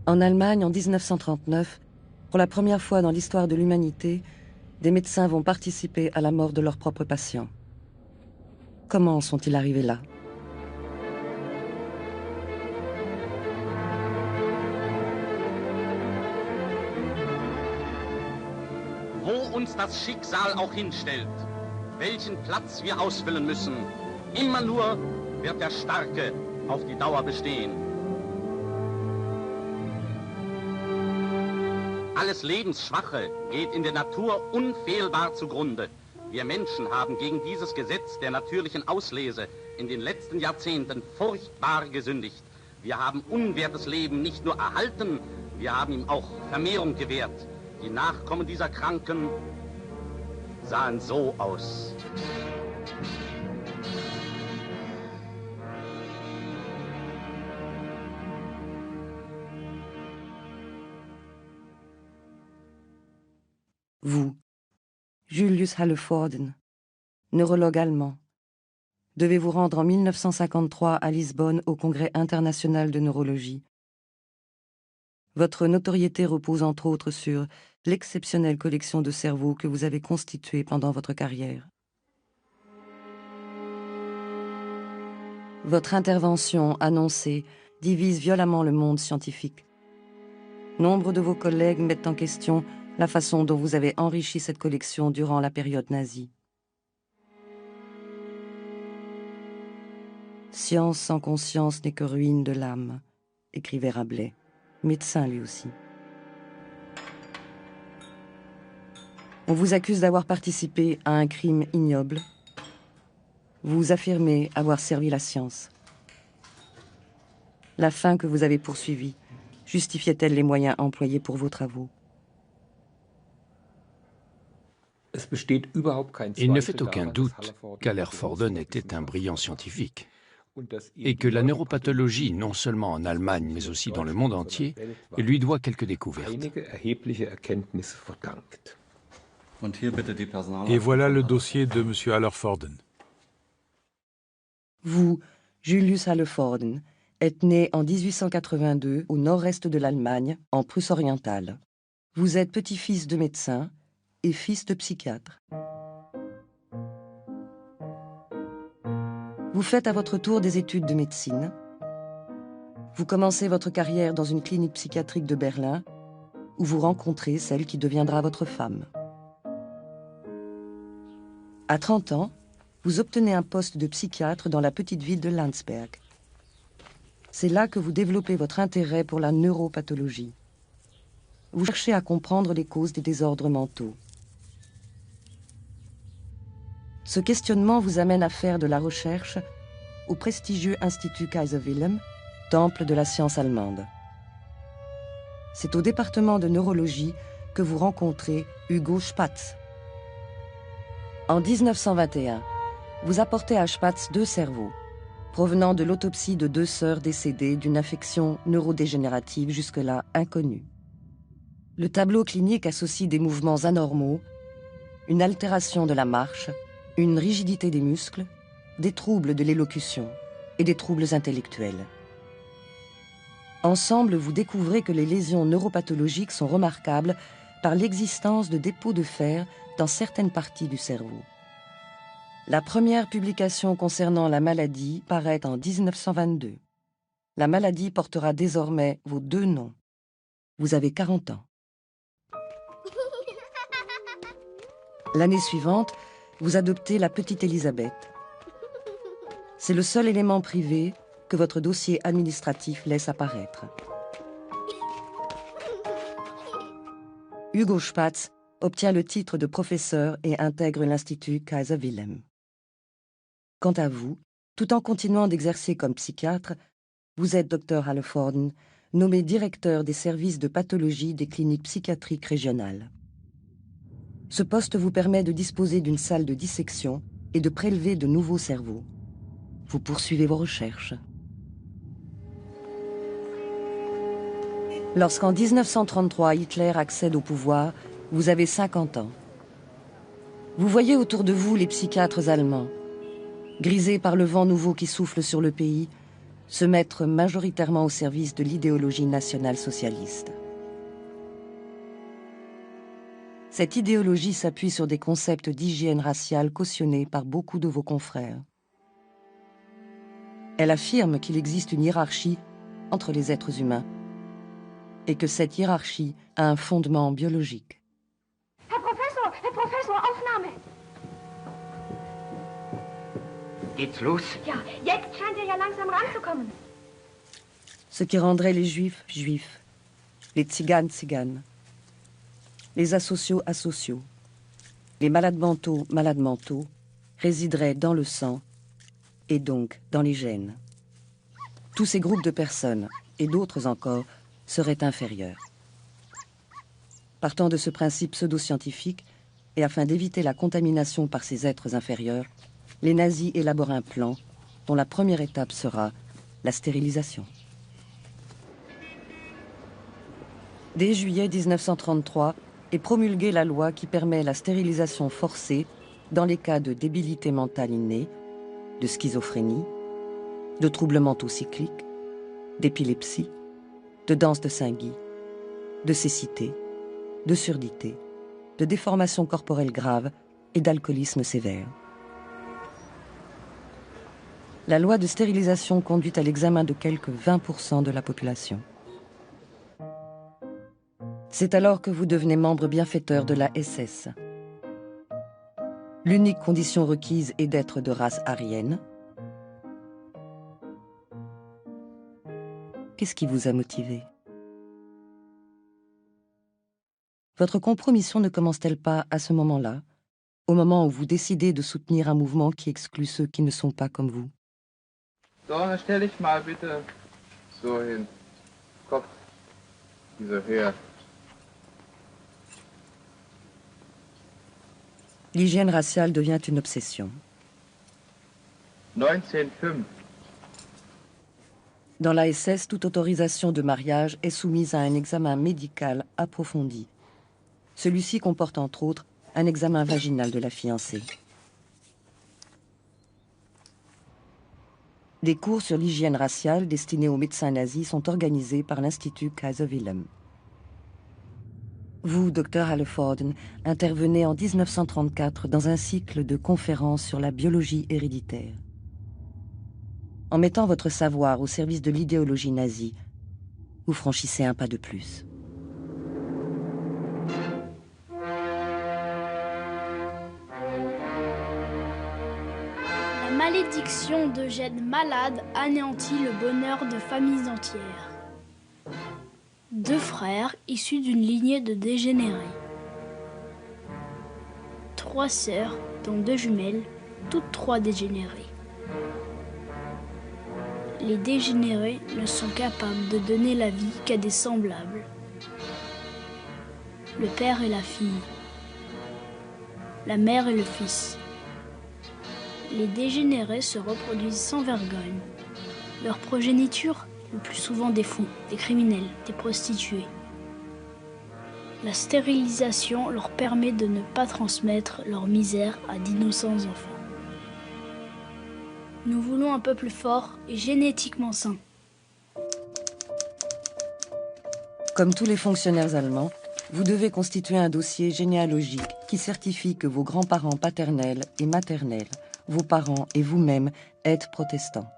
En Allemagne, en 1939, pour la première fois dans l'histoire de l'humanité, des médecins vont participer à la mort de leurs propres patients. Comment sont-ils arrivés là? Wo uns das Schicksal auch hinstellt, welchen Platz wir ausfüllen müssen, immer nur wird der Starke auf die Dauer bestehen. Alles Lebensschwache geht in der Natur unfehlbar zugrunde. Wir Menschen haben gegen dieses Gesetz der natürlichen Auslese in den letzten Jahrzehnten furchtbar gesündigt. Wir haben unwertes Leben nicht nur erhalten, wir haben ihm auch Vermehrung gewährt. Die Nachkommen dieser Kranken sahen so aus. Vous, Julius Hallervorden, neurologue allemand, devez vous rendre en 1953 à Lisbonne au Congrès international de neurologie. Votre notoriété repose entre autres sur l'exceptionnelle collection de cerveaux que vous avez constituée pendant votre carrière. Votre intervention annoncée divise violemment le monde scientifique. Nombre de vos collègues mettent en question la façon dont vous avez enrichi cette collection durant la période nazie. Science sans conscience n'est que ruine de l'âme, écrivait Rabelais, médecin lui aussi. On vous accuse d'avoir participé à un crime ignoble. Vous affirmez avoir servi la science. La fin que vous avez poursuivie justifiait-elle les moyens employés pour vos travaux? Il ne fait aucun doute qu'Hallervorden était un brillant scientifique et que la neuropathologie, non seulement en Allemagne mais aussi dans le monde entier, lui doit quelques découvertes. Et voilà le dossier de M. Hallervorden. Vous, Julius Hallervorden, êtes né en 1882 au nord-est de l'Allemagne, en Prusse orientale. Vous êtes petit-fils de médecin et fils de psychiatre. Vous faites à votre tour des études de médecine. Vous commencez votre carrière dans une clinique psychiatrique de Berlin, où vous rencontrez celle qui deviendra votre femme. À 30 ans, vous obtenez un poste de psychiatre dans la petite ville de Landsberg. C'est là que vous développez votre intérêt pour la neuropathologie. Vous cherchez à comprendre les causes des désordres mentaux. Ce questionnement vous amène à faire de la recherche au prestigieux Institut Kaiser Wilhelm, temple de la science allemande. C'est au département de neurologie que vous rencontrez Hugo Spatz. En 1921, vous apportez à Spatz 2 cerveaux, provenant de l'autopsie de 2 sœurs décédées d'une affection neurodégénérative jusque-là inconnue. Le tableau clinique associe des mouvements anormaux, une altération de la marche, une rigidité des muscles, des troubles de l'élocution et des troubles intellectuels. Ensemble, vous découvrez que les lésions neuropathologiques sont remarquables par l'existence de dépôts de fer dans certaines parties du cerveau. La première publication concernant la maladie paraît en 1922. La maladie portera désormais vos 2 noms. Vous avez 40 ans. L'année suivante, vous adoptez la petite Elisabeth. C'est le seul élément privé que votre dossier administratif laisse apparaître. Hugo Spatz obtient le titre de professeur et intègre l'Institut Kaiser Wilhelm. Quant à vous, tout en continuant d'exercer comme psychiatre, vous êtes, Dr Hallervorden, nommé directeur des services de pathologie des cliniques psychiatriques régionales. Ce poste vous permet de disposer d'une salle de dissection et de prélever de nouveaux cerveaux. Vous poursuivez vos recherches. Lorsqu'en 1933, Hitler accède au pouvoir, vous avez 50 ans. Vous voyez autour de vous les psychiatres allemands. Grisés par le vent nouveau qui souffle sur le pays, se mettre majoritairement au service de l'idéologie nationale-socialiste. Cette idéologie s'appuie sur des concepts d'hygiène raciale cautionnés par beaucoup de vos confrères. Elle affirme qu'il existe une hiérarchie entre les êtres humains et que cette hiérarchie a un fondement biologique. Herr Professor, Aufnahme! Geht's los? Ja, jetzt scheint er ja langsam ranzukommen. Ce qui rendrait les juifs juifs, les tziganes tziganes, les asociaux asociaux, les malades mentaux résideraient dans le sang et donc dans les gènes. Tous ces groupes de personnes, et d'autres encore, seraient inférieurs. Partant de ce principe pseudo-scientifique, et afin d'éviter la contamination par ces êtres inférieurs, les nazis élaborent un plan dont la première étape sera la stérilisation. Dès juillet 1933 est promulguée la loi qui permet la stérilisation forcée dans les cas de débilité mentale innée, de schizophrénie, de troubles mentaux cycliques, d'épilepsie, de danse de Saint-Guy, de cécité, de surdité, de déformations corporelles graves et d'alcoolisme sévère. La loi de stérilisation conduit à l'examen de quelques 20% de la population. C'est alors que vous devenez membre bienfaiteur de la SS. L'unique condition requise est d'être de race aryenne. Qu'est-ce qui vous a motivé? Votre compromission ne commence-t-elle pas à ce moment-là, au moment où vous décidez de soutenir un mouvement qui exclut ceux qui ne sont pas comme vous? So, dann stell dich mal bitte so hin. Kopf, diese her. L'hygiène raciale devient une obsession. 1905. Dans la SS, toute autorisation de mariage est soumise à un examen médical approfondi. Celui-ci comporte entre autres un examen vaginal de la fiancée. Des cours sur l'hygiène raciale destinés aux médecins nazis sont organisés par l'Institut Kaiser Wilhelm. Vous, Dr Hallervorden, intervenez en 1934 dans un cycle de conférences sur la biologie héréditaire. En mettant votre savoir au service de l'idéologie nazie, vous franchissez un pas de plus. La malédiction de gènes malades anéantit le bonheur de familles entières. 2 frères issus d'une lignée de dégénérés. 3 sœurs, dont 2 jumelles, toutes 3 dégénérées. Les dégénérés ne sont capables de donner la vie qu'à des semblables. Le père et la fille. La mère et le fils. Les dégénérés se reproduisent sans vergogne. Leur progéniture, le plus souvent des fous, des criminels, des prostituées. La stérilisation leur permet de ne pas transmettre leur misère à d'innocents enfants. Nous voulons un peuple fort et génétiquement sain. Comme tous les fonctionnaires allemands, vous devez constituer un dossier généalogique qui certifie que vos grands-parents paternels et maternels, vos parents et vous-même êtes protestants.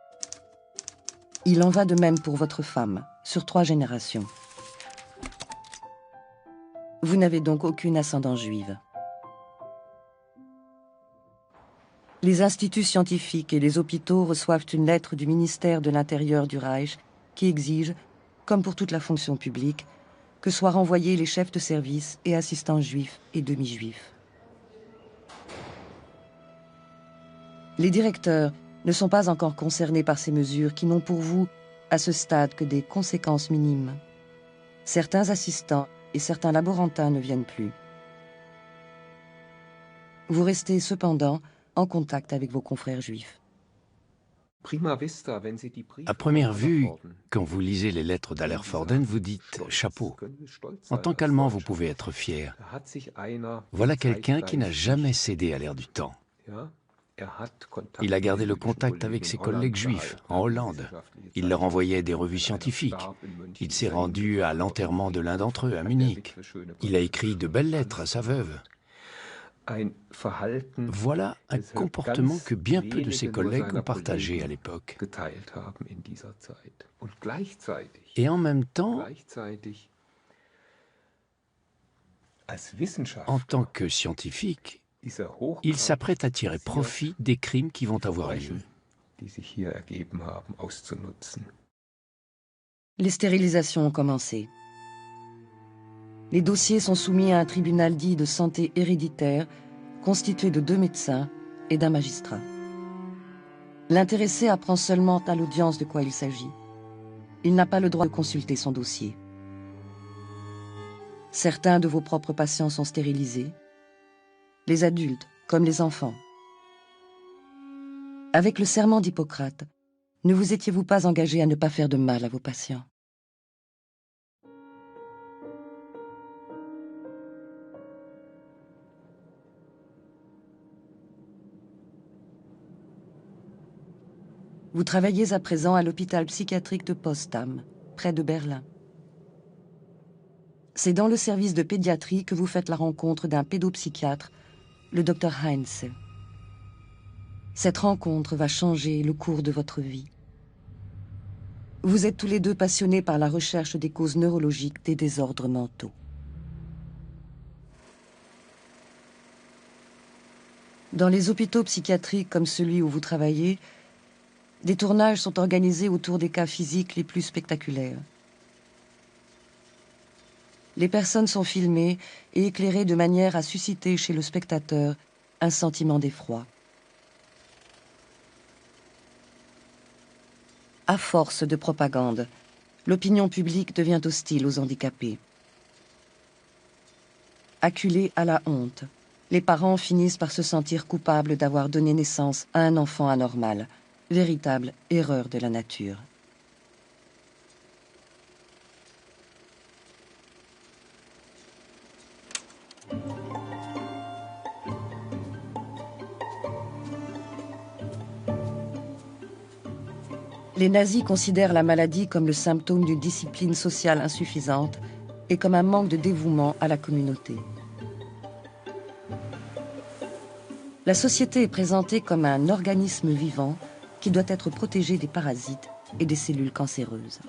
Il en va de même pour votre femme, sur 3 générations. Vous n'avez donc aucune ascendance juive. Les instituts scientifiques et les hôpitaux reçoivent une lettre du ministère de l'Intérieur du Reich qui exige, comme pour toute la fonction publique, que soient renvoyés les chefs de service et assistants juifs et demi-juifs. Les directeurs ne sont pas encore concernés par ces mesures qui n'ont pour vous, à ce stade, que des conséquences minimes. Certains assistants et certains laborantins ne viennent plus. Vous restez cependant en contact avec vos confrères juifs. À première vue, quand vous lisez les lettres d'Hallervorden, vous dites « chapeau ». En tant qu'Allemand, vous pouvez être fier. Voilà quelqu'un qui n'a jamais cédé à l'air du temps. Il a gardé le contact avec ses collègues juifs en Hollande. Il leur envoyait des revues scientifiques. Il s'est rendu à l'enterrement de l'un d'entre eux à Munich. Il a écrit de belles lettres à sa veuve. Voilà un comportement que bien peu de ses collègues ont partagé à l'époque. Et en même temps, en tant que scientifique, il s'apprête à tirer profit des crimes qui vont avoir lieu. Les stérilisations ont commencé. Les dossiers sont soumis à un tribunal dit de santé héréditaire, constitué de 2 médecins et d'un magistrat. L'intéressé apprend seulement à l'audience de quoi il s'agit. Il n'a pas le droit de consulter son dossier. Certains de vos propres patients sont stérilisés, les adultes comme les enfants. Avec le serment d'Hippocrate, ne vous étiez-vous pas engagé à ne pas faire de mal à vos patients? Vous travaillez à présent à l'hôpital psychiatrique de Potsdam, près de Berlin. C'est dans le service de pédiatrie que vous faites la rencontre d'un pédopsychiatre, le Dr Heinze. Cette rencontre va changer le cours de votre vie. Vous êtes tous les deux passionnés par la recherche des causes neurologiques des désordres mentaux. Dans les hôpitaux psychiatriques comme celui où vous travaillez, des tournages sont organisés autour des cas physiques les plus spectaculaires. Les personnes sont filmées et éclairées de manière à susciter chez le spectateur un sentiment d'effroi. À force de propagande, l'opinion publique devient hostile aux handicapés. Acculés à la honte, les parents finissent par se sentir coupables d'avoir donné naissance à un enfant anormal, véritable erreur de la nature. Les nazis considèrent la maladie comme le symptôme d'une discipline sociale insuffisante et comme un manque de dévouement à la communauté. La société est présentée comme un organisme vivant qui doit être protégé des parasites et des cellules cancéreuses.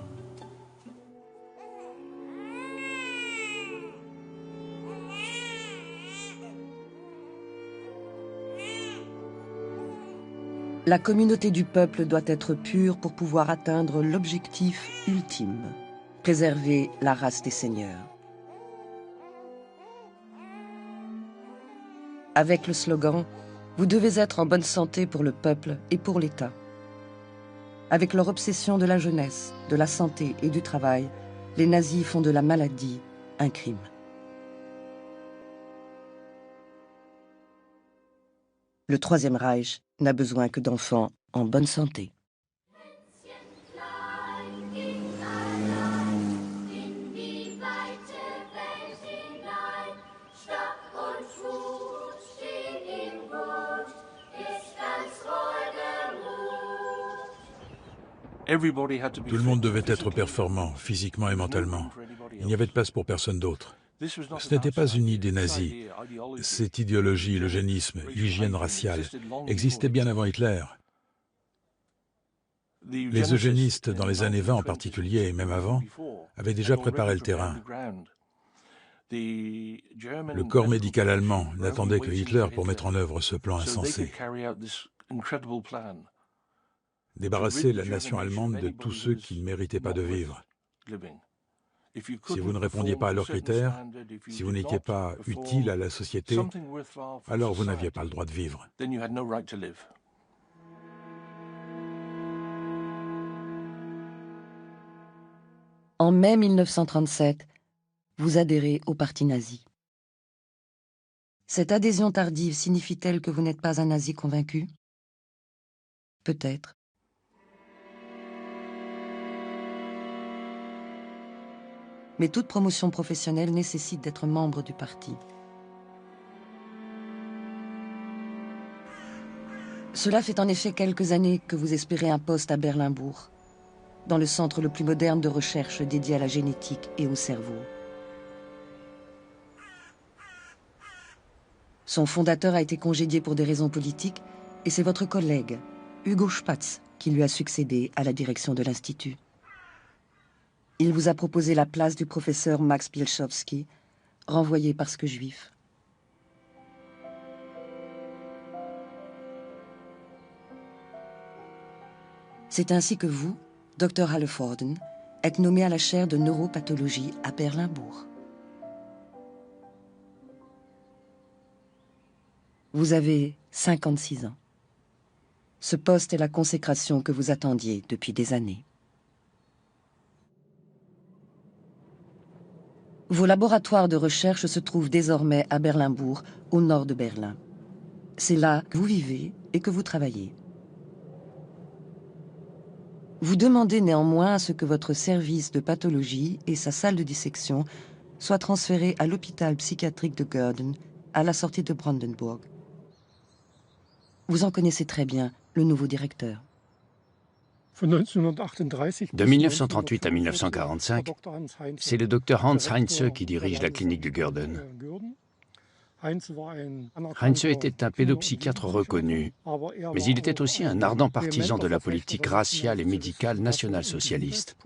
La communauté du peuple doit être pure pour pouvoir atteindre l'objectif ultime, préserver la race des seigneurs. Avec le slogan « Vous devez être en bonne santé pour le peuple et pour l'État ». Avec leur obsession de la jeunesse, de la santé et du travail, les nazis font de la maladie un crime. Le Troisième Reich n'a besoin que d'enfants en bonne santé. Tout le monde devait être performant, physiquement et mentalement. Il n'y avait de place pour personne d'autre. Ce n'était pas une idée nazie. Cette idéologie, l'eugénisme, l'hygiène raciale, existait bien avant Hitler. Les eugénistes, dans les années 20 en particulier, et même avant, avaient déjà préparé le terrain. Le corps médical allemand n'attendait que Hitler pour mettre en œuvre ce plan insensé. Débarrasser la nation allemande de tous ceux qui ne méritaient pas de vivre. Si vous ne répondiez pas à leurs critères, si vous n'étiez pas utile à la société, alors vous n'aviez pas le droit de vivre. En mai 1937, vous adhérez au parti nazi. Cette adhésion tardive signifie-t-elle que vous n'êtes pas un nazi convaincu? Peut-être. Mais toute promotion professionnelle nécessite d'être membre du parti. Cela fait en effet quelques années que vous espérez un poste à Berlinbourg, dans le centre le plus moderne de recherche dédié à la génétique et au cerveau. Son fondateur a été congédié pour des raisons politiques et c'est votre collègue, Hugo Spatz, qui lui a succédé à la direction de l'Institut. Il vous a proposé la place du professeur Max Bielchowski, renvoyé parce que juif. C'est ainsi que vous, Dr Hallervorden, êtes nommé à la chaire de neuropathologie à Berlinbourg. Vous avez 56 ans. Ce poste est la consécration que vous attendiez depuis des années. Vos laboratoires de recherche se trouvent désormais à Berlinbourg, au nord de Berlin. C'est là que vous vivez et que vous travaillez. Vous demandez néanmoins à ce que votre service de pathologie et sa salle de dissection soient transférés à l'hôpital psychiatrique de Görden, à la sortie de Brandenburg. Vous en connaissez très bien le nouveau directeur. De 1938 à 1945, c'est le docteur Hans Heinze qui dirige la clinique de Görden. Heinze était un pédopsychiatre reconnu, mais il était aussi un ardent partisan de la politique raciale et médicale nationale-socialiste.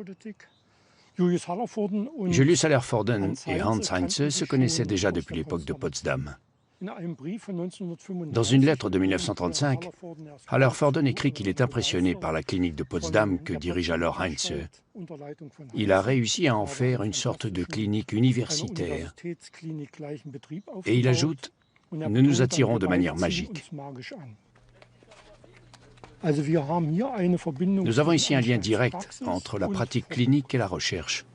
Julius Hallervorden et Hans Heinze se connaissaient déjà depuis l'époque de Potsdam. Dans une lettre de 1935, Hallervorden écrit qu'il est impressionné par la clinique de Potsdam que dirige alors Heinze. Il a réussi à en faire une sorte de clinique universitaire. Et il ajoute « Nous nous attirons de manière magique ». Nous avons ici un lien direct entre la pratique clinique et la recherche.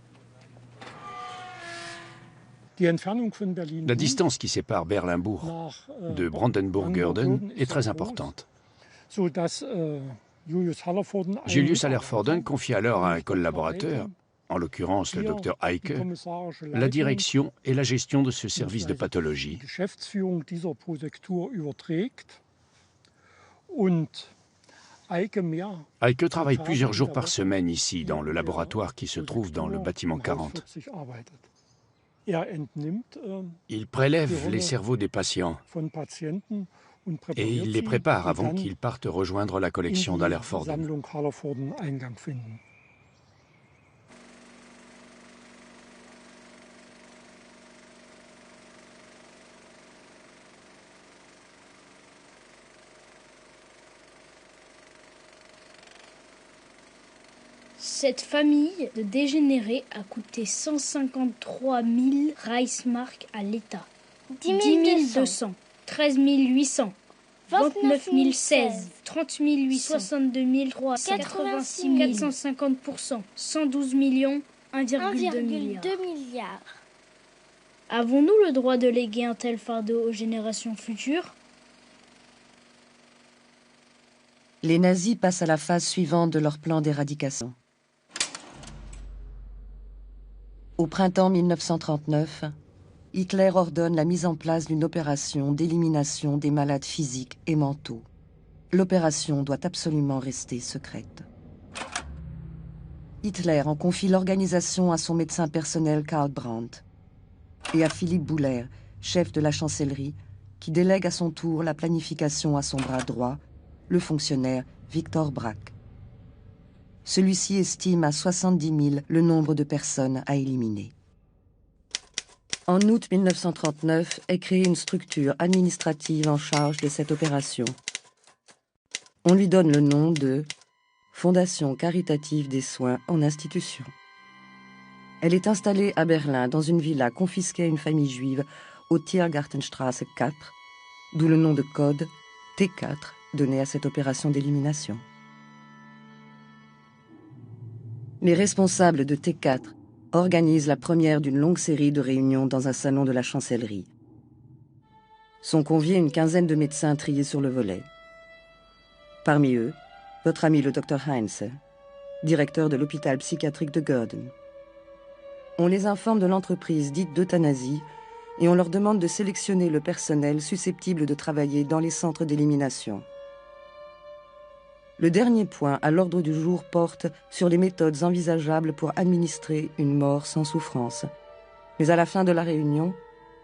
La distance qui sépare Berlinbourg de Brandenburg-Görden est très importante. Julius Hallervorden confie alors à un collaborateur, en l'occurrence le docteur Eicke, la direction et la gestion de ce service de pathologie. Eicke travaille plusieurs jours par semaine ici, dans le laboratoire qui se trouve dans le bâtiment 40. Il prélève les cerveaux des patients et il les prépare avant qu'ils partent rejoindre la collection d'Hallervorden. Cette famille de dégénérés a coûté 153 000 Reichsmark à l'État. 10 200, 13 800, 29 016, 30 800, 62 300, 86 450%, 112 millions, 1,2 milliard. Avons-nous le droit de léguer un tel fardeau aux générations futures ? Les nazis passent à la phase suivante de leur plan d'éradication. Au printemps 1939, Hitler ordonne la mise en place d'une opération d'élimination des malades physiques et mentaux. L'opération doit absolument rester secrète. Hitler en confie l'organisation à son médecin personnel Karl Brandt et à Philippe Bouhler, chef de la chancellerie, qui délègue à son tour la planification à son bras droit, le fonctionnaire Victor Brack. Celui-ci estime à 70 000 le nombre de personnes à éliminer. En août 1939 est créée une structure administrative en charge de cette opération. On lui donne le nom de Fondation caritative des soins en institution. Elle est installée à Berlin dans une villa confisquée à une famille juive au Tiergartenstraße 4, d'où le nom de code T4 donné à cette opération d'élimination. Les responsables de T4 organisent la première d'une longue série de réunions dans un salon de la chancellerie. Sont conviés une quinzaine de médecins triés sur le volet. Parmi eux, votre ami le docteur Heinze, directeur de l'hôpital psychiatrique de Görden. On les informe de l'entreprise dite d'euthanasie et on leur demande de sélectionner le personnel susceptible de travailler dans les centres d'élimination. Le dernier point à l'ordre du jour porte sur les méthodes envisageables pour administrer une mort sans souffrance. Mais à la fin de la réunion,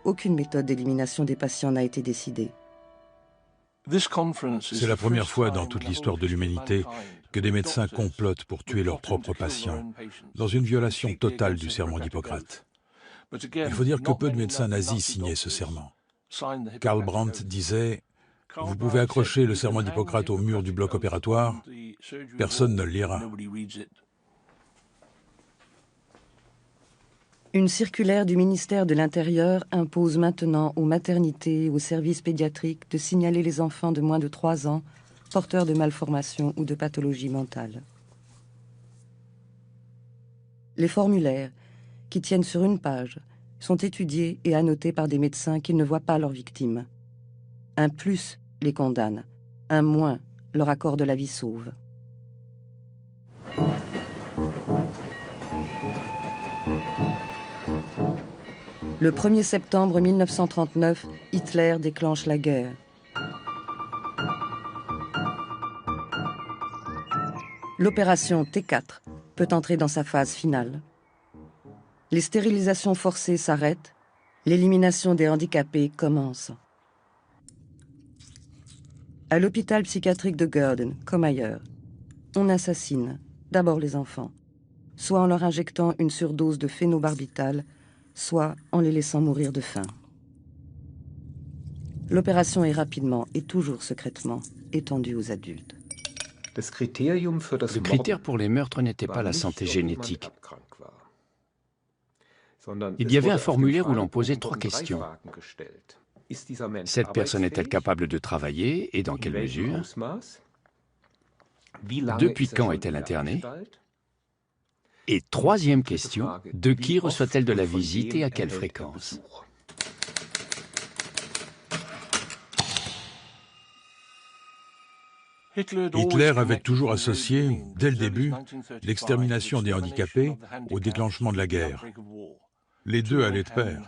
aucune méthode d'élimination des patients n'a été décidée. C'est la première fois dans toute l'histoire de l'humanité que des médecins complotent pour tuer leurs propres patients, dans une violation totale du serment d'Hippocrate. Il faut dire que peu de médecins nazis signaient ce serment. Karl Brandt disait « Vous pouvez accrocher le serment d'Hippocrate au mur du bloc opératoire, personne ne le lira. » Une circulaire du ministère de l'Intérieur impose maintenant aux maternités et aux services pédiatriques de signaler les enfants de moins de 3 ans porteurs de malformations ou de pathologies mentales. Les formulaires, qui tiennent sur une page, sont étudiés et annotés par des médecins qui ne voient pas leurs victimes. Un plus les condamne, un moins leur accorde la vie sauve. Le 1er septembre 1939, Hitler déclenche la guerre. L'opération T4 peut entrer dans sa phase finale. Les stérilisations forcées s'arrêtent, l'élimination des handicapés commence. À l'hôpital psychiatrique de Gurden, comme ailleurs, on assassine d'abord les enfants, soit en leur injectant une surdose de phénobarbital, soit en les laissant mourir de faim. L'opération est rapidement et toujours secrètement étendue aux adultes. Le critère pour les meurtres n'était pas la santé génétique. Il y avait un formulaire où l'on posait 3 questions. Cette personne est-elle capable de travailler et dans quelle mesure? Depuis quand est-elle internée? Et 3e question, de qui reçoit-elle de la visite et à quelle fréquence? Hitler avait toujours associé, dès le début, l'extermination des handicapés au déclenchement de la guerre. Les deux allaient de pair.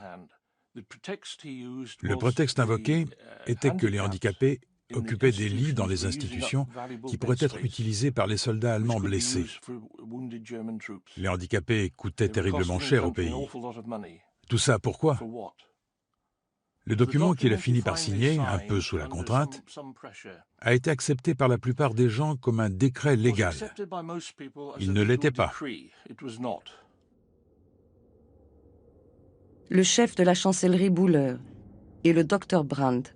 Le prétexte invoqué était que les handicapés occupaient des lits dans les institutions qui pourraient être utilisés par les soldats allemands blessés. Les handicapés coûtaient terriblement cher au pays. Tout ça pourquoi? Le document qu'il a fini par signer, un peu sous la contrainte, a été accepté par la plupart des gens comme un décret légal. Il ne l'était pas. Le chef de la chancellerie Buller et le docteur Brandt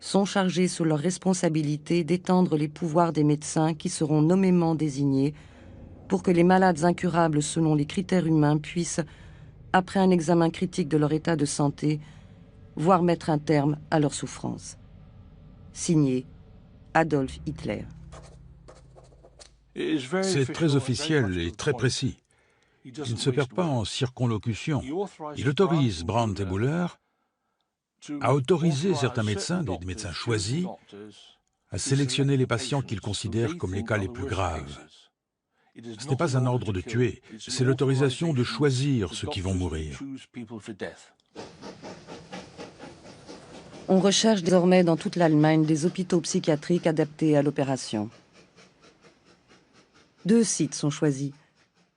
sont chargés sous leur responsabilité d'étendre les pouvoirs des médecins qui seront nommément désignés pour que les malades incurables selon les critères humains puissent, après un examen critique de leur état de santé, voir mettre un terme à leur souffrance. Signé Adolf Hitler. C'est très officiel et très précis. Il ne se perd pas en circonlocution. Il autorise Brandt et Buller à autoriser certains médecins, des médecins choisis, à sélectionner les patients qu'ils considèrent comme les cas les plus graves. Ce n'est pas un ordre de tuer, c'est l'autorisation de choisir ceux qui vont mourir. On recherche désormais dans toute l'Allemagne des hôpitaux psychiatriques adaptés à l'opération. 2 sites sont choisis.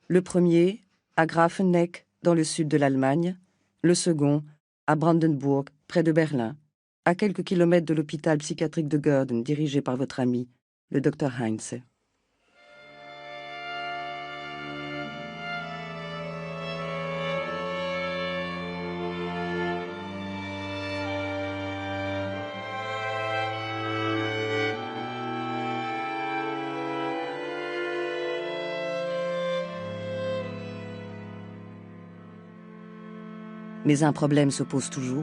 Le premier, à Grafenegg, dans le sud de l'Allemagne. Le second, à Brandenburg, près de Berlin, à quelques kilomètres de l'hôpital psychiatrique de Gurden, dirigé par votre ami, le docteur Heinze. Mais un problème se pose toujours.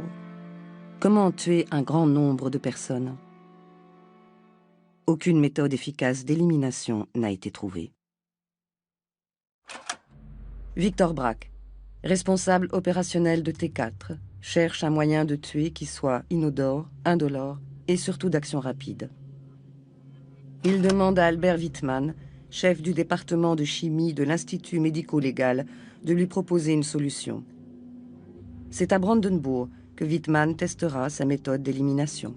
Comment tuer un grand nombre de personnes? Aucune méthode efficace d'élimination n'a été trouvée. Victor Brack, responsable opérationnel de T4, cherche un moyen de tuer qui soit inodore, indolore et surtout d'action rapide. Il demande à Albert Wittmann, chef du département de chimie de l'Institut médico-légal, de lui proposer une solution. C'est à Brandenburg que Wittmann testera sa méthode d'élimination.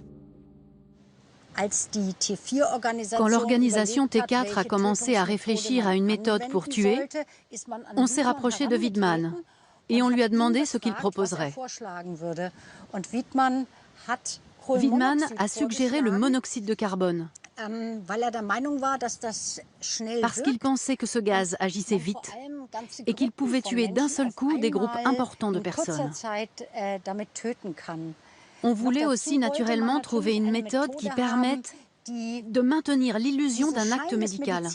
Quand l'organisation T4 a commencé à réfléchir à une méthode pour tuer, on s'est rapproché de Widmann et on lui a demandé ce qu'il proposerait. Widmann a suggéré le monoxyde de carbone parce qu'il pensait que ce gaz agissait vite et qu'il pouvait tuer d'un seul coup des groupes importants de personnes. On voulait aussi naturellement trouver une méthode qui permette de maintenir l'illusion d'un acte médical.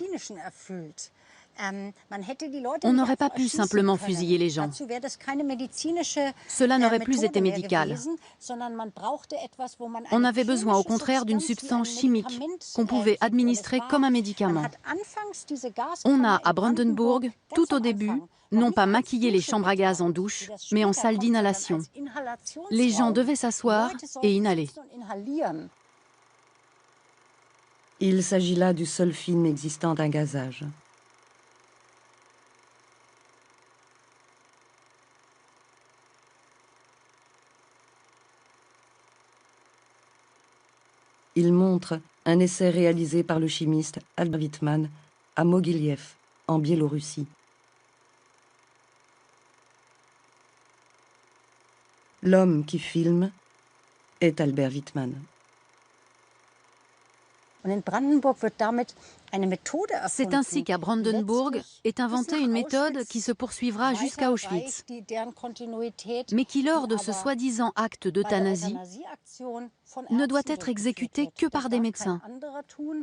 On n'aurait pas pu simplement fusiller les gens. Cela n'aurait plus été médical. On avait besoin au contraire d'une substance chimique qu'on pouvait administrer comme un médicament. On a, à Brandenburg, tout au début, non pas maquillé les chambres à gaz en douche, mais en salle d'inhalation. Les gens devaient s'asseoir et inhaler. Il s'agit là du seul film existant d'un gazage. Il montre un essai réalisé par le chimiste Albert Widmann à Mogiliev, en Biélorussie. L'homme qui filme est Albert Widmann. C'est ainsi qu'à Brandenburg est inventée une méthode qui se poursuivra jusqu'à Auschwitz, mais qui, lors de ce soi-disant acte d'euthanasie, ne doit être exécutée que par des médecins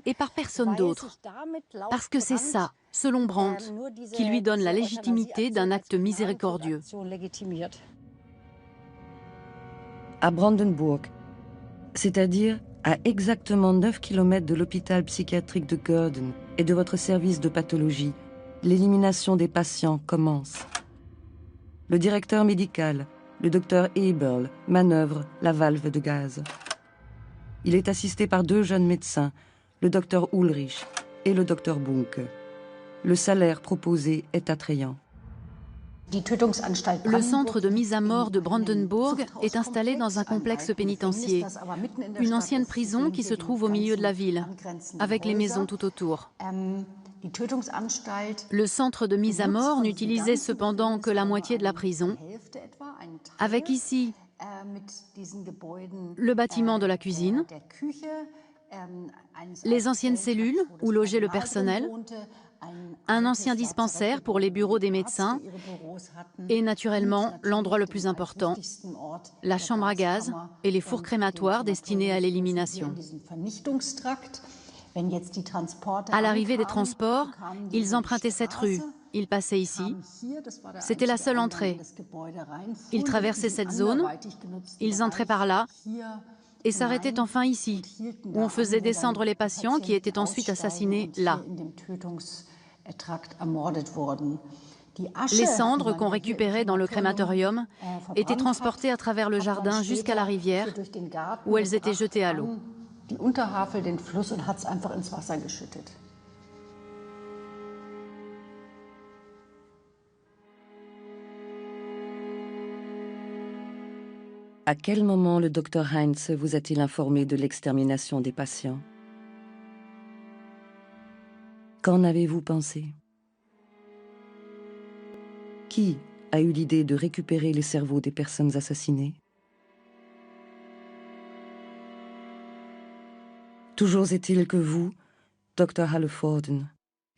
et par personne d'autre, parce que c'est ça, selon Brandt, qui lui donne la légitimité d'un acte miséricordieux. À Brandenburg, c'est-à-dire à exactement 9 km de l'hôpital psychiatrique de Görden et de votre service de pathologie, l'élimination des patients commence. Le directeur médical, le docteur Eberl, manœuvre la valve de gaz. Il est assisté par 2 jeunes médecins, le docteur Ulrich et le docteur Bunke. Le salaire proposé est attrayant. Le centre de mise à mort de Brandenburg est installé dans un complexe pénitentiaire, une ancienne prison qui se trouve au milieu de la ville, avec les maisons tout autour. Le centre de mise à mort n'utilisait cependant que la moitié de la prison, avec ici le bâtiment de la cuisine, les anciennes cellules où logeait le personnel, un ancien dispensaire pour les bureaux des médecins et naturellement l'endroit le plus important, la chambre à gaz et les fours crématoires destinés à l'élimination. À l'arrivée des transports, ils empruntaient cette rue, ils passaient ici. C'était la seule entrée. Ils traversaient cette zone, ils entraient par là et s'arrêtaient enfin ici, où on faisait descendre les patients qui étaient ensuite assassinés là. Les cendres qu'on récupérait dans le crématorium étaient transportées à travers le jardin jusqu'à la rivière, où elles étaient jetées à l'eau. À quel moment le docteur Heinz vous a-t-il informé de l'extermination des patients? Qu'en avez-vous pensé? Qui a eu l'idée de récupérer les cerveaux des personnes assassinées? Toujours est-il que vous, Dr. Hallervorden,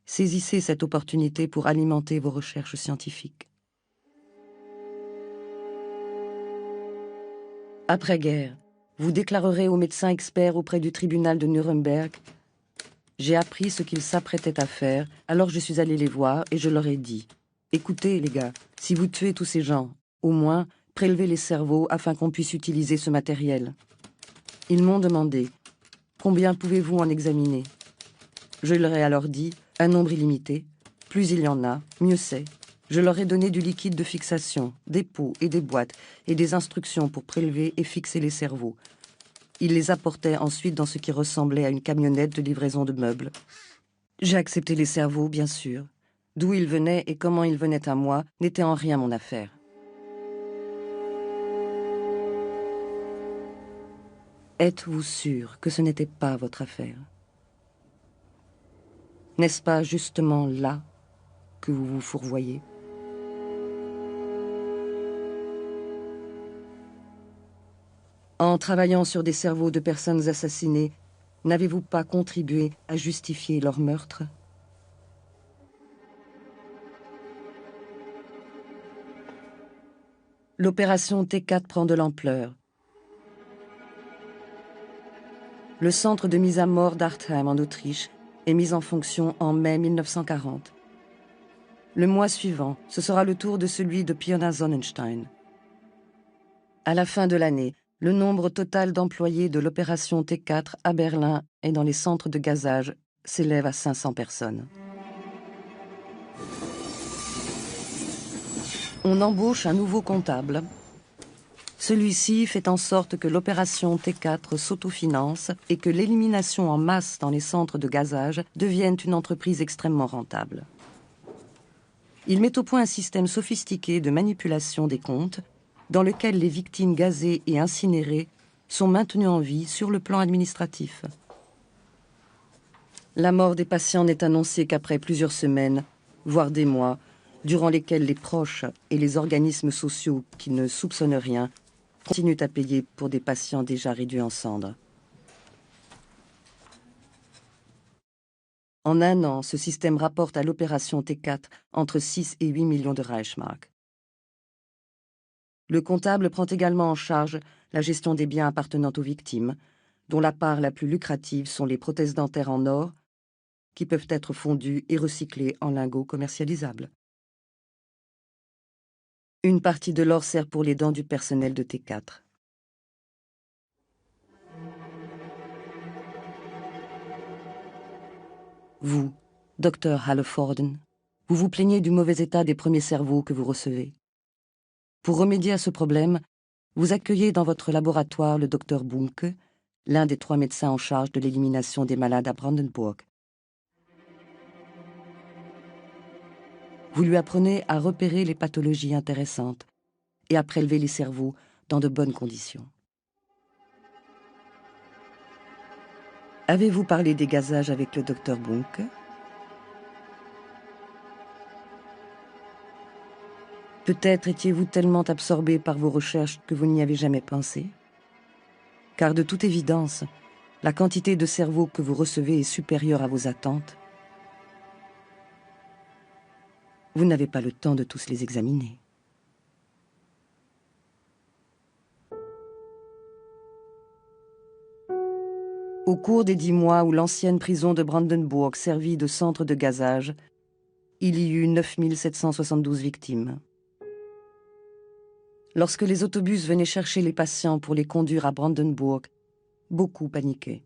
saisissez cette opportunité pour alimenter vos recherches scientifiques. Après-guerre, vous déclarerez aux médecins experts auprès du tribunal de Nuremberg: j'ai appris ce qu'ils s'apprêtaient à faire, alors je suis allé les voir et je leur ai dit: écoutez les gars, si vous tuez tous ces gens, au moins prélevez les cerveaux afin qu'on puisse utiliser ce matériel. Ils m'ont demandé: combien pouvez-vous en examiner? Je leur ai alors dit: un nombre illimité. Plus il y en a, mieux c'est. Je leur ai donné du liquide de fixation, des pots et des boîtes, et des instructions pour prélever et fixer les cerveaux. Ils les apportaient ensuite dans ce qui ressemblait à une camionnette de livraison de meubles. J'ai accepté les cerveaux, bien sûr. D'où ils venaient et comment ils venaient à moi n'était en rien mon affaire. Êtes-vous sûr que ce n'était pas votre affaire? N'est-ce pas justement là que vous vous fourvoyez? En travaillant sur des cerveaux de personnes assassinées, n'avez-vous pas contribué à justifier leur meurtre? L'opération T4 prend de l'ampleur. Le centre de mise à mort d'Artheim en Autriche est mis en fonction en mai 1940. Le mois suivant, ce sera le tour de celui de Pirna-Sonnenstein. À la fin de l'année, le nombre total d'employés de l'opération T4 à Berlin et dans les centres de gazage s'élève à 500 personnes. On embauche un nouveau comptable. Celui-ci fait en sorte que l'opération T4 s'autofinance et que l'élimination en masse dans les centres de gazage devienne une entreprise extrêmement rentable. Il met au point un système sophistiqué de manipulation des comptes dans lequel les victimes gazées et incinérées sont maintenues en vie sur le plan administratif. La mort des patients n'est annoncée qu'après plusieurs semaines, voire des mois, durant lesquels les proches et les organismes sociaux qui ne soupçonnent rien continuent à payer pour des patients déjà réduits en cendres. En un an, ce système rapporte à l'opération T4 entre 6 et 8 millions de Reichsmark. Le comptable prend également en charge la gestion des biens appartenant aux victimes, dont la part la plus lucrative sont les prothèses dentaires en or, qui peuvent être fondues et recyclées en lingots commercialisables. Une partie de l'or sert pour les dents du personnel de T4. Vous, docteur Haleforden, vous vous plaignez du mauvais état des premiers cerveaux que vous recevez. Pour remédier à ce problème, vous accueillez dans votre laboratoire le docteur Bunke, l'un des 3 médecins en charge de l'élimination des malades à Brandenburg. Vous lui apprenez à repérer les pathologies intéressantes et à prélever les cerveaux dans de bonnes conditions. Avez-vous parlé des gazages avec le docteur Bunke? Peut-être étiez-vous tellement absorbé par vos recherches que vous n'y avez jamais pensé? Car de toute évidence, la quantité de cerveaux que vous recevez est supérieure à vos attentes. Vous n'avez pas le temps de tous les examiner. Au cours des 10 mois où l'ancienne prison de Brandenburg servit de centre de gazage, il y eut 9772 victimes. Lorsque les autobus venaient chercher les patients pour les conduire à Brandenburg, beaucoup paniquaient.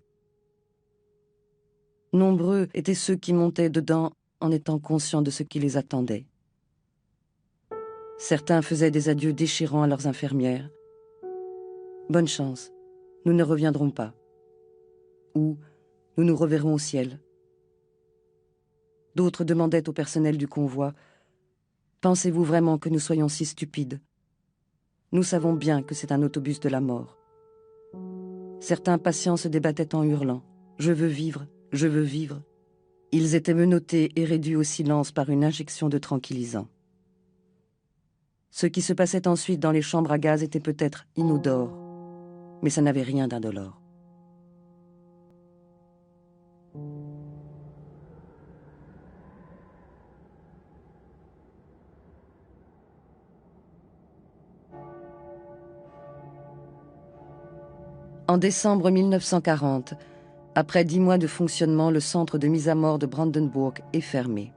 Nombreux étaient ceux qui montaient dedans en étant conscients de ce qui les attendait. Certains faisaient des adieux déchirants à leurs infirmières. « Bonne chance, nous ne reviendrons pas. » Ou « Nous nous reverrons au ciel. » D'autres demandaient au personnel du convoi « Pensez-vous vraiment que nous soyons si stupides? Nous savons bien que c'est un autobus de la mort. » Certains patients se débattaient en hurlant « Je veux vivre, je veux vivre ». Ils étaient menottés et réduits au silence par une injection de tranquillisants. Ce qui se passait ensuite dans les chambres à gaz était peut-être inodore, mais ça n'avait rien d'indolore. En décembre 1940, après 10 mois de fonctionnement, le centre de mise à mort de Brandenburg est fermé.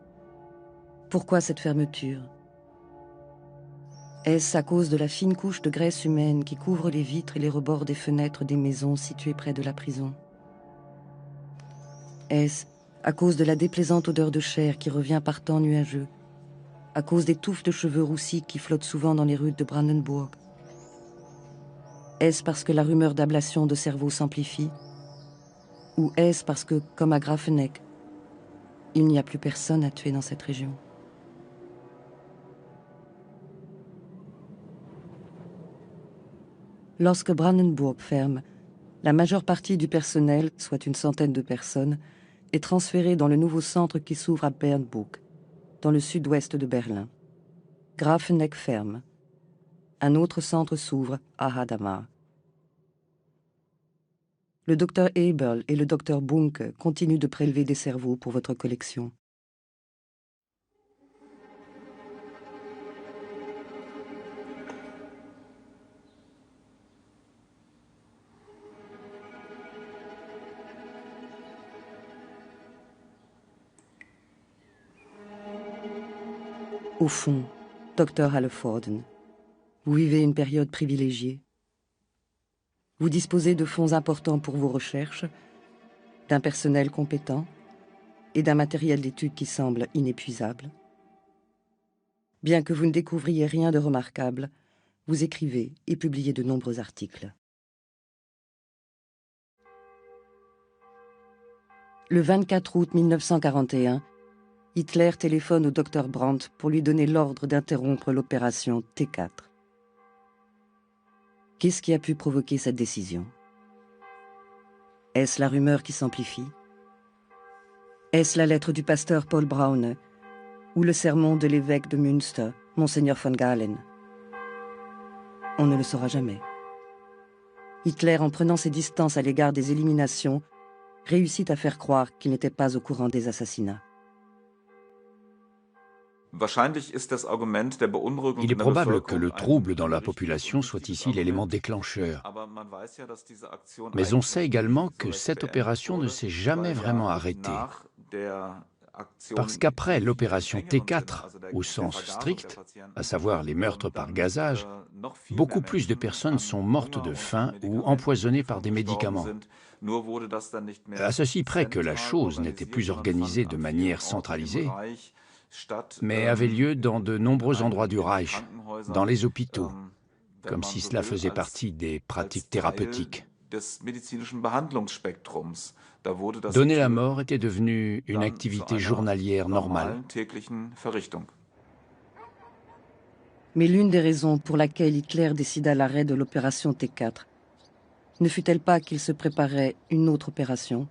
Pourquoi cette fermeture? Est-ce à cause de la fine couche de graisse humaine qui couvre les vitres et les rebords des fenêtres des maisons situées près de la prison? Est-ce à cause de la déplaisante odeur de chair qui revient par temps nuageux? À cause des touffes de cheveux roussis qui flottent souvent dans les rues de Brandenburg? Est-ce parce que la rumeur d'ablation de cerveau s'amplifie? Ou est-ce parce que, comme à Grafenegg, il n'y a plus personne à tuer dans cette région? Lorsque Brandenburg ferme, La majeure partie du personnel, soit une centaine de personnes, est transférée dans le nouveau centre qui s'ouvre à Bernburg, dans le sud-ouest de Berlin. Grafenegg ferme. Un autre centre s'ouvre à Hadamar. Le docteur Eberl et le docteur Bunke continuent de prélever des cerveaux pour votre collection. Au fond, docteur Halforden, vous vivez une période privilégiée. Vous disposez de fonds importants pour vos recherches, d'un personnel compétent et d'un matériel d'étude qui semble inépuisable. Bien que vous ne découvriez rien de remarquable, vous écrivez et publiez de nombreux articles. Le 24 août 1941, Hitler téléphone au docteur Brandt pour lui donner l'ordre d'interrompre l'opération T4. Qu'est-ce qui a pu provoquer cette décision? Est-ce la rumeur qui s'amplifie? Est-ce la lettre du pasteur Paul Braune ou le sermon de l'évêque de Münster, Monseigneur von Galen? On ne le saura jamais. Hitler, en prenant ses distances à l'égard des éliminations, réussit à faire croire qu'il n'était pas au courant des assassinats. Il est probable que le trouble dans la population soit ici l'élément déclencheur. Mais on sait également que cette opération ne s'est jamais vraiment arrêtée. Parce qu'après l'opération T4, au sens strict, à savoir les meurtres par gazage, beaucoup plus de personnes sont mortes de faim ou empoisonnées par des médicaments. À ceci près que la chose n'était plus organisée de manière centralisée, mais avait lieu dans de nombreux endroits du Reich, dans les hôpitaux, comme si cela faisait partie des pratiques thérapeutiques. Donner la mort était devenu une activité journalière normale. Mais l'une des raisons pour laquelle Hitler décida l'arrêt de l'opération T4 ne fut-elle pas qu'il se préparait une autre opération,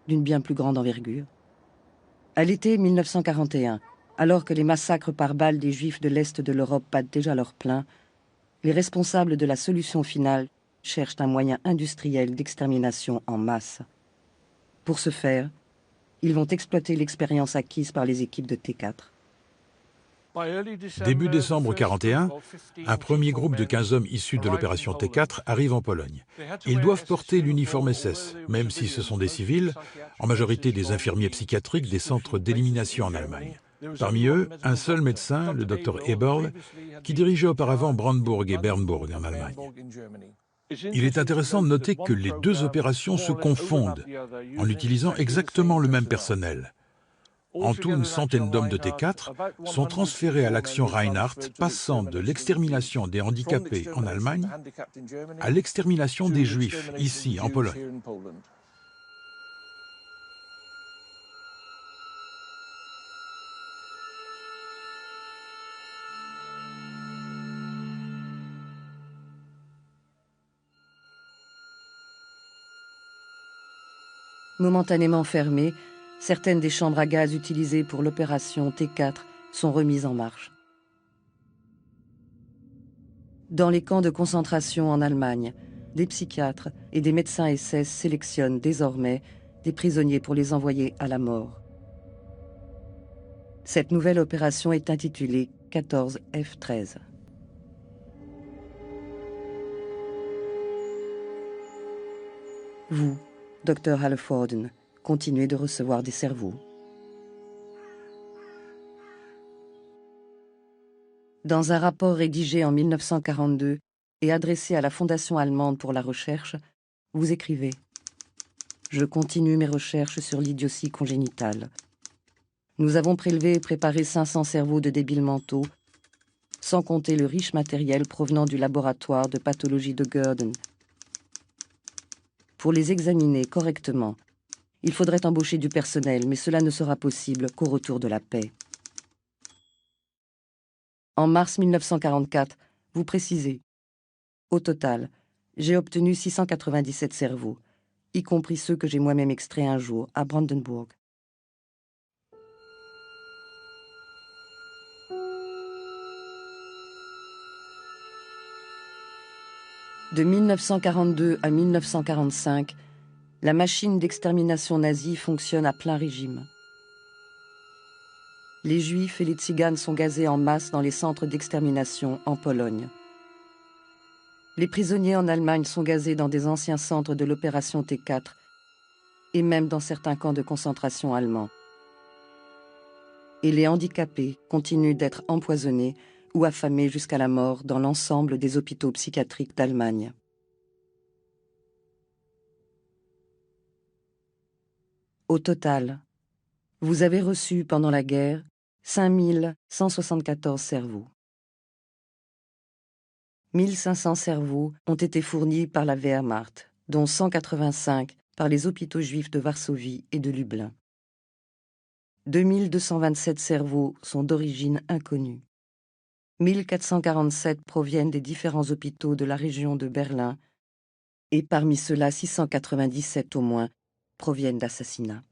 d'une bien plus grande envergure? À l'été 1941, alors que les massacres par balles des Juifs de l'Est de l'Europe battent déjà leur plein, les responsables de la solution finale cherchent un moyen industriel d'extermination en masse. Pour ce faire, ils vont exploiter l'expérience acquise par les équipes de T4. Début décembre 1941, un premier groupe de 15 hommes issus de l'opération T4 arrive en Pologne. Ils doivent porter l'uniforme SS, même si ce sont des civils, en majorité des infirmiers psychiatriques des centres d'élimination en Allemagne. Parmi eux, un seul médecin, le docteur Eberl, qui dirigeait auparavant Brandebourg et Bernburg en Allemagne. Il est intéressant de noter que les deux opérations se confondent en utilisant exactement le même personnel. En tout, une centaine d'hommes de T4 sont transférés à l'action Reinhardt, passant de l'extermination des handicapés en Allemagne à l'extermination des Juifs, ici, en Pologne. Momentanément fermées, certaines des chambres à gaz utilisées pour l'opération T4 sont remises en marche. Dans les camps de concentration en Allemagne, des psychiatres et des médecins SS sélectionnent désormais des prisonniers pour les envoyer à la mort. Cette nouvelle opération est intitulée 14F13. Vous, docteur Halforden, continuez de recevoir des cerveaux. Dans un rapport rédigé en 1942 et adressé à la Fondation allemande pour la recherche, vous écrivez « Je continue mes recherches sur l'idiotie congénitale. Nous avons prélevé et préparé 500 cerveaux de débiles mentaux, sans compter le riche matériel provenant du laboratoire de pathologie de Görden. Pour les examiner correctement, il faudrait embaucher du personnel, mais cela ne sera possible qu'au retour de la paix. » En mars 1944, vous précisez « Au total, J'ai obtenu 697 cerveaux, y compris ceux que j'ai moi-même extraits un jour à Brandenburg. De 1942 à 1945, la machine d'extermination nazie fonctionne à plein régime. Les Juifs et les Tziganes sont gazés en masse dans les centres d'extermination en Pologne. Les prisonniers en Allemagne sont gazés dans des anciens centres de l'opération T4 et même dans certains camps de concentration allemands. Et les handicapés continuent d'être empoisonnés ou affamés jusqu'à la mort dans l'ensemble des hôpitaux psychiatriques d'Allemagne. Au total, vous avez reçu pendant la guerre 5174 cerveaux. 1500 cerveaux ont été fournis par la Wehrmacht, dont 185 par les hôpitaux juifs de Varsovie et de Lublin. 2227 cerveaux sont d'origine inconnue. 1447 proviennent des différents hôpitaux de la région de Berlin, et parmi ceux-là, 697 au moins proviennent d'assassinats.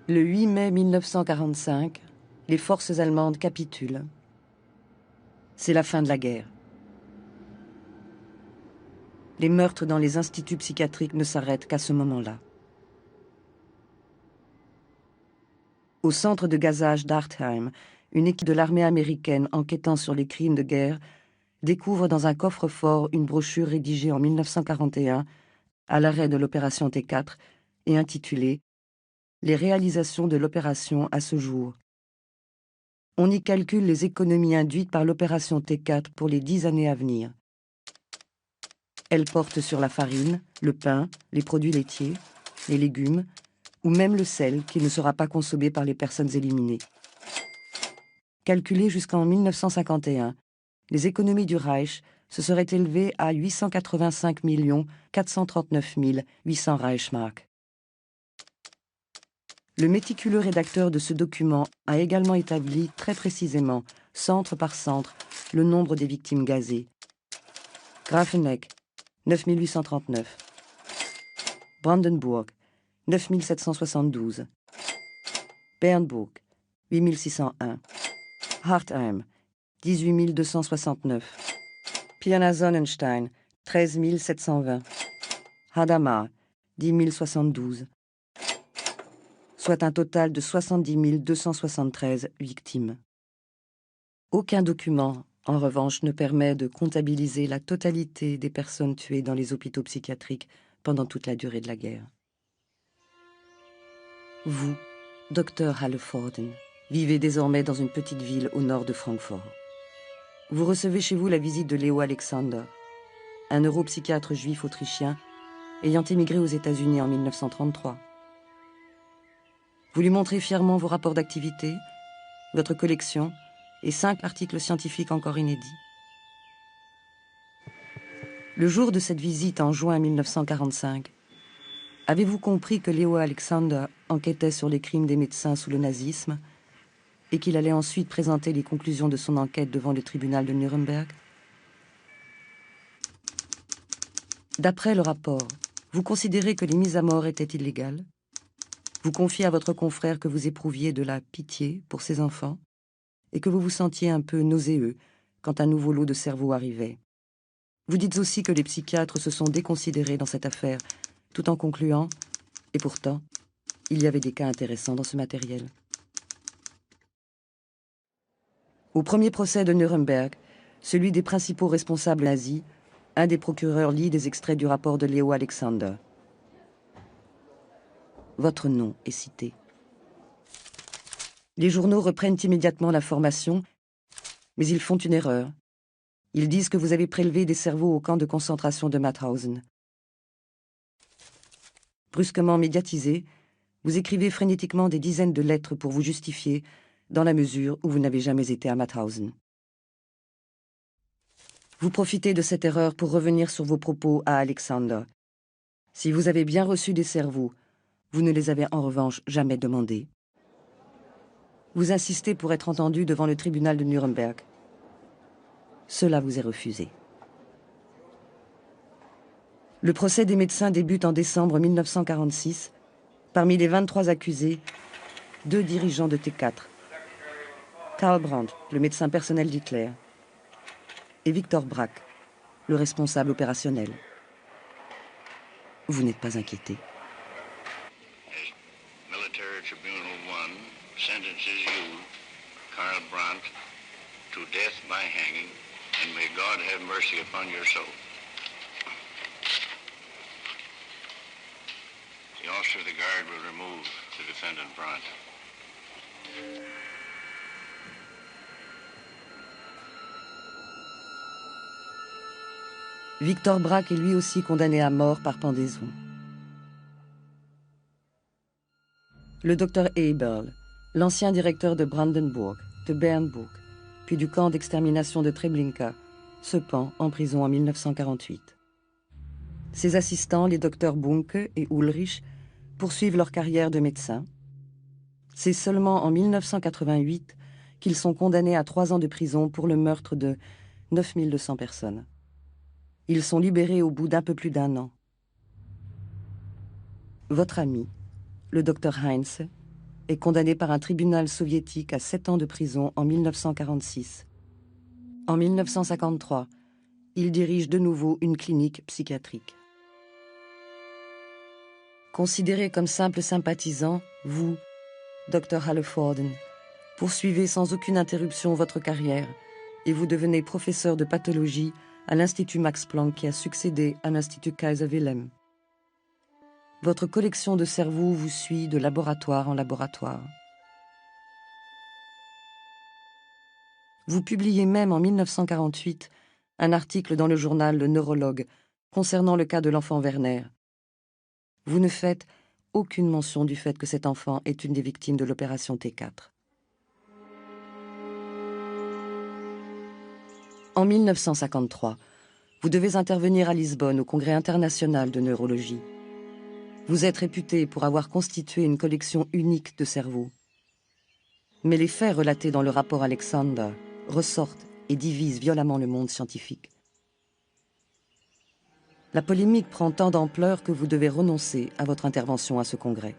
Le 8 mai 1945, les forces allemandes capitulent. C'est la fin de la guerre. Les meurtres dans les instituts psychiatriques ne s'arrêtent qu'à ce moment-là. Au centre de gazage d'Artheim, une équipe de l'armée américaine enquêtant sur les crimes de guerre découvre dans un coffre-fort une brochure rédigée en 1941 à l'arrêt de l'opération T4 et intitulée « Les réalisations de l'opération à ce jour ». On y calcule les économies induites par l'opération T4 pour les 10 années à venir. Elle porte sur la farine, le pain, les produits laitiers, les légumes, ou même le sel qui ne sera pas consommé par les personnes éliminées. Calculées jusqu'en 1951, les économies du Reich se seraient élevées à 885 439 800 Reichsmark. Le méticuleux rédacteur de ce document a également établi très précisément, centre par centre, le nombre des victimes gazées. Grafenegg, 9839. Brandenburg, 9772. Bernburg, 8601. Hartheim, 18269. Pirna-Sonnenstein, 13720. Hadamar, 10 072. Soit un total de 70 273 victimes. Aucun document, en revanche, ne permet de comptabiliser la totalité des personnes tuées dans les hôpitaux psychiatriques pendant toute la durée de la guerre. Vous, docteur Halleforden, vivez désormais dans une petite ville au nord de Francfort. Vous recevez chez vous la visite de Leo Alexander, un neuropsychiatre juif autrichien ayant émigré aux États-Unis en 1933. Vous lui montrez fièrement vos rapports d'activité, votre collection et 5 articles scientifiques encore inédits. Le jour de cette visite en juin 1945, avez-vous compris que Leo Alexander enquêtait sur les crimes des médecins sous le nazisme et qu'il allait ensuite présenter les conclusions de son enquête devant le tribunal de Nuremberg? D'après le rapport, vous considérez que les mises à mort étaient illégales? Vous confiez à votre confrère que vous éprouviez de la pitié pour ces enfants et que vous vous sentiez un peu nauséeux quand un nouveau lot de cerveau arrivait. Vous dites aussi que les psychiatres se sont déconsidérés dans cette affaire, tout en concluant « Et pourtant, il y avait des cas intéressants dans ce matériel ». Au premier procès de Nuremberg, celui des principaux responsables nazis, un des procureurs lit des extraits du rapport de Leo Alexander. Votre nom est cité. Les journaux reprennent immédiatement l'information, mais ils font une erreur. Ils disent que vous avez prélevé des cerveaux au camp de concentration de Mauthausen. Brusquement médiatisé, vous écrivez frénétiquement des dizaines de lettres pour vous justifier, dans la mesure où vous n'avez jamais été à Mauthausen. Vous profitez de cette erreur pour revenir sur vos propos à Alexander. Si vous avez bien reçu des cerveaux, vous ne les avez en revanche jamais demandés. Vous insistez pour être entendu devant le tribunal de Nuremberg. Cela vous est refusé. Le procès des médecins débute en décembre 1946. Parmi les 23 accusés, 2 dirigeants de T4. Karl Brandt, le médecin personnel d'Hitler, et Victor Brack, le responsable opérationnel. Vous n'êtes pas inquiété. Military Tribunal 1 sentences you, Karl Brandt, to death by hanging, and may God have mercy upon your soul. The officer of the guard will remove the defendant Brandt. Victor Brack est lui aussi condamné à mort par pendaison. Le docteur Eberl, l'ancien directeur de Brandenburg, de Bernburg, puis du camp d'extermination de Treblinka, se pend en prison en 1948. Ses assistants, les docteurs Bunke et Ulrich, poursuivent leur carrière de médecin. C'est seulement en 1988 qu'ils sont condamnés à 3 ans de prison pour le meurtre de 9200 personnes. Ils sont libérés au bout d'un peu plus d'1 an. Votre ami, le docteur Heinz, est condamné par un tribunal soviétique à 7 ans de prison en 1946. En 1953, il dirige de nouveau une clinique psychiatrique. Considéré comme simple sympathisant, vous, docteur Hallervorden, poursuivez sans aucune interruption votre carrière et vous devenez professeur de pathologie à l'Institut Max Planck qui a succédé à l'Institut Kaiser Wilhelm. Votre collection de cerveaux vous suit de laboratoire en laboratoire. Vous publiez même en 1948 un article dans le journal Le Neurologue concernant le cas de l'enfant Werner. Vous ne faites aucune mention du fait que cet enfant est une des victimes de l'opération T4. En 1953, vous devez intervenir à Lisbonne au Congrès international de neurologie. Vous êtes réputé pour avoir constitué une collection unique de cerveaux. Mais les faits relatés dans le rapport Alexander ressortent et divisent violemment le monde scientifique. La polémique prend tant d'ampleur que vous devez renoncer à votre intervention à ce congrès.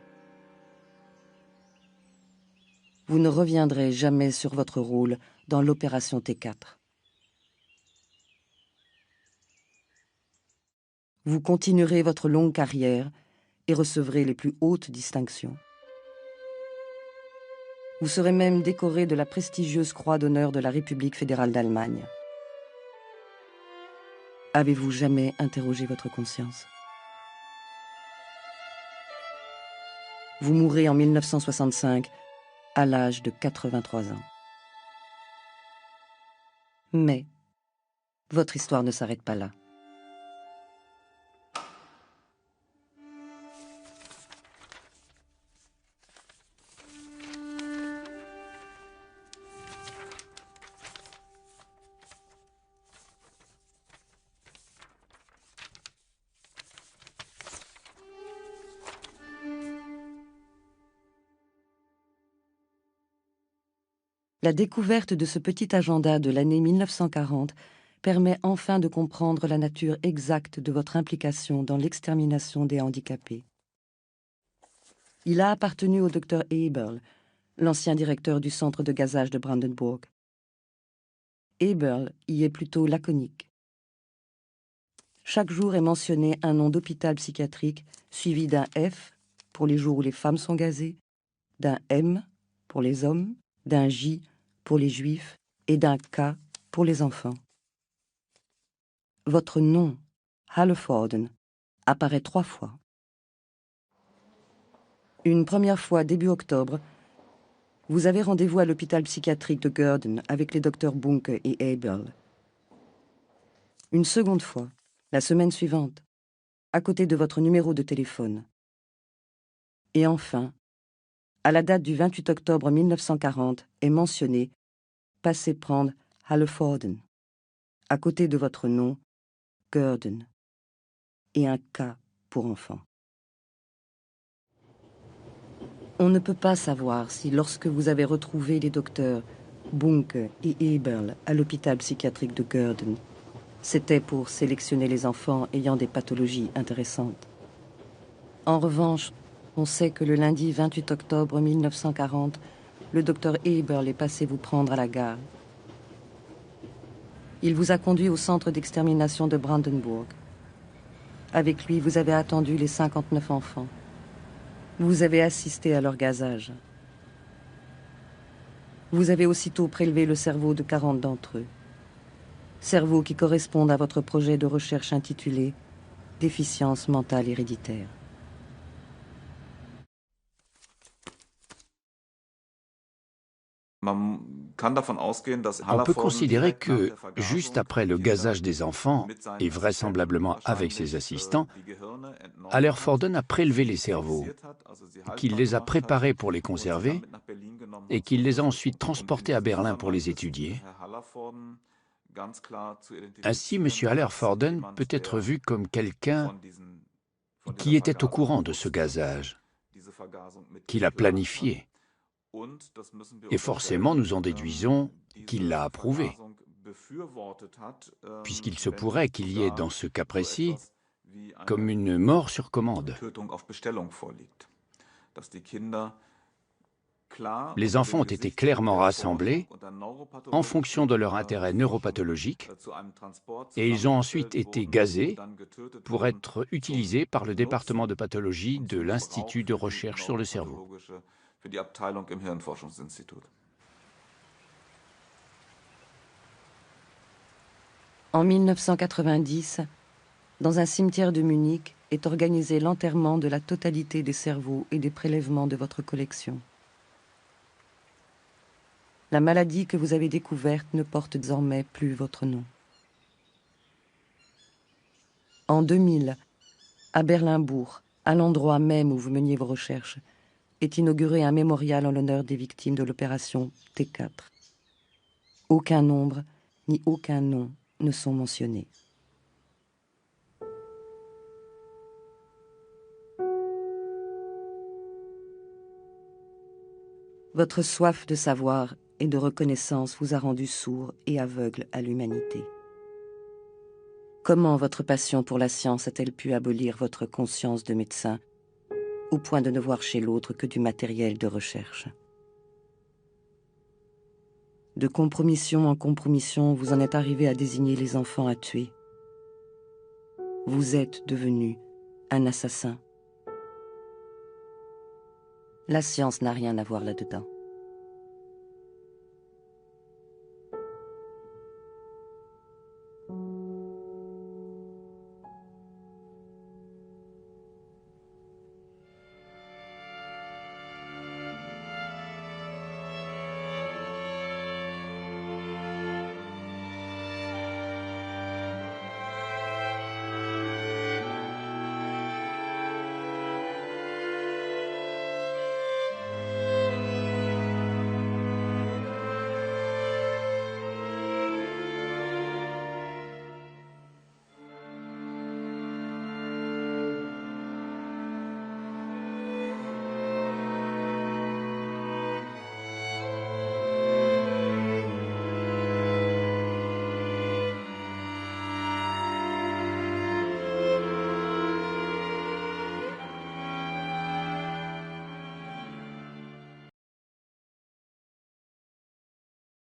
Vous ne reviendrez jamais sur votre rôle dans l'opération T4. Vous continuerez votre longue carrière et recevrez les plus hautes distinctions. Vous serez même décoré de la prestigieuse Croix d'honneur de la République fédérale d'Allemagne. Avez-vous jamais interrogé votre conscience? Vous mourrez en 1965 à l'âge de 83 ans. Mais votre histoire ne s'arrête pas là. La découverte de ce petit agenda de l'année 1940 permet enfin de comprendre la nature exacte de votre implication dans l'extermination des handicapés. Il a appartenu au docteur Eberl, l'ancien directeur du centre de gazage de Brandenburg. Eberl y est plutôt laconique. Chaque jour est mentionné un nom d'hôpital psychiatrique suivi d'un F pour les jours où les femmes sont gazées, d'un M pour les hommes, d'un J pour les juifs et d'un K pour les enfants. Votre nom, Hallervorden, apparaît 3 fois. Une première fois début octobre, vous avez rendez-vous à l'hôpital psychiatrique de Görden avec les docteurs Bunke et Eberl. Une seconde fois, la semaine suivante, à côté de votre numéro de téléphone. Et enfin, à la date du 28 octobre 1940, est mentionné « Passez prendre Hallervorden » à côté de votre nom, Görden, et un K pour enfant. On ne peut pas savoir si, lorsque vous avez retrouvé les docteurs Bunke et Eberl à l'hôpital psychiatrique de Gurden, c'était pour sélectionner les enfants ayant des pathologies intéressantes. En revanche, on sait que le lundi 28 octobre 1940, le docteur Eberl est passé vous prendre à la gare. Il vous a conduit au centre d'extermination de Brandenburg. Avec lui, vous avez attendu les 59 enfants. Vous avez assisté à leur gazage. Vous avez aussitôt prélevé le cerveau de 40 d'entre eux. Cerveaux qui correspondent à votre projet de recherche intitulé « Déficience mentale héréditaire ». On peut considérer que, juste après le gazage des enfants, et vraisemblablement avec ses assistants, Hallervorden a prélevé les cerveaux, qu'il les a préparés pour les conserver, et qu'il les a ensuite transportés à Berlin pour les étudier. Ainsi, M. Hallervorden peut être vu comme quelqu'un qui était au courant de ce gazage, qui l'a planifié. Et forcément, nous en déduisons qu'il l'a approuvé, puisqu'il se pourrait qu'il y ait, dans ce cas précis, comme une mort sur commande. Les enfants ont été clairement rassemblés en fonction de leur intérêt neuropathologique et ils ont ensuite été gazés pour être utilisés par le département de pathologie de l'Institut de recherche sur le cerveau. En 1990, dans un cimetière de Munich, est organisé l'enterrement de la totalité des cerveaux et des prélèvements de votre collection. La maladie que vous avez découverte ne porte désormais plus votre nom. En 2000, à Berlinbourg, à l'endroit même où vous meniez vos recherches, est inauguré un mémorial en l'honneur des victimes de l'opération T4. Aucun nombre ni aucun nom ne sont mentionnés. Votre soif de savoir et de reconnaissance vous a rendu sourd et aveugle à l'humanité. Comment votre passion pour la science a-t-elle pu abolir votre conscience de médecin, au point de ne voir chez l'autre que du matériel de recherche? De compromission en compromission, vous en êtes arrivé à désigner les enfants à tuer. Vous êtes devenu un assassin. La science n'a rien à voir là-dedans.